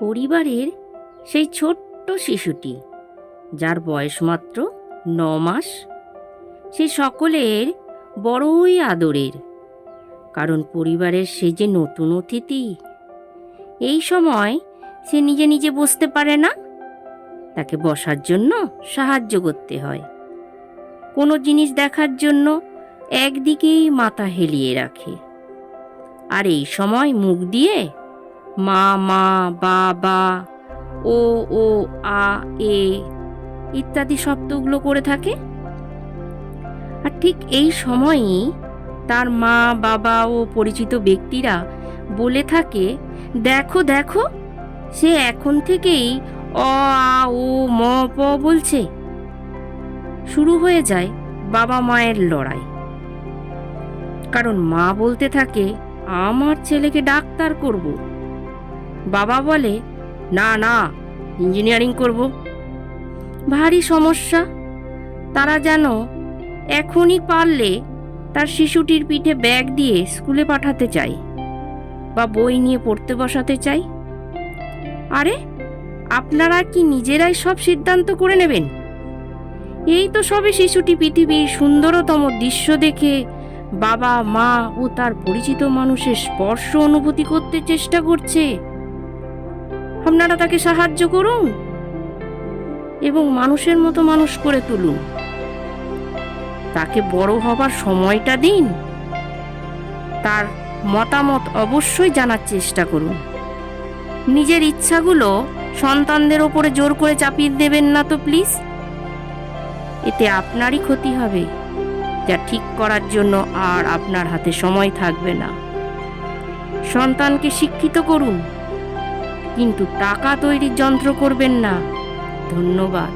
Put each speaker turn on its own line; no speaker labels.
পরিবারের সেই ছোট্ট শিশুটি, যার বয়স মাত্র 9 মাস, সে সকলের বড়ই আদরের। কারণ পরিবারের সে যে নতুন অতিথি। এই সময় সে নিজে নিজে বসতে পারে না, তাকে বসার জন্য সাহায্য করতে হয়। কোনো জিনিস দেখার জন্য একদিকেই মাথা হেলিয়ে রাখে, আর এই সময় মুখ দিয়ে মা মা, বাবা, ও ও, আ এ ইত্যাদি শব্দগুলো করে থাকে। আর ঠিক এই সময়ই তার মা, বাবা ও পরিচিত ব্যক্তিরা বলে থাকে, দেখো দেখো, সে এখন থেকেই অ আ ও ম প বলছে। শুরু হয়ে যায় বাবা মায়ের লড়াই। কারণ মা বলতে থাকে, আমার ছেলেকে ডাক্তার করব। বাবা বলে, না না, ইঞ্জিনিয়ারিং করব। ভারী সমস্যা। তারা যেন এখনই পারলে তার শিশুটির পিঠে ব্যাগ দিয়ে স্কুলে পাঠাতে চাই, বা বই নিয়ে পড়তে বসাতে চাই। আরে, আপনারা কি নিজেরাই সব সিদ্ধান্ত করে নেবেন? এই তো সবে শিশুটি পৃথিবীর সুন্দরতম দৃশ্য দেখে বাবা মা ও তার পরিচিত মানুষের স্পর্শ অনুভূতি করতে চেষ্টা করছে। আপনারা তাকে সাহায্য করুন এবং মানুষের মতো মানুষ করে তুলুন। তাকে বড় হবার সময়টা দিন। তার মতামত অবশ্যই জানার চেষ্টা করুন। নিজের ইচ্ছাগুলো সন্তানদের ওপরে জোর করে চাপিয়ে দেবেন না তো প্লিজ। এতে আপনারই ক্ষতি হবে, যা ঠিক করার জন্য আর আপনার হাতে সময় থাকবে না। সন্তানকে শিক্ষিত করুন, কিন্তু টাকা তৈরির যন্ত্র করবেন না। ধন্যবাদ।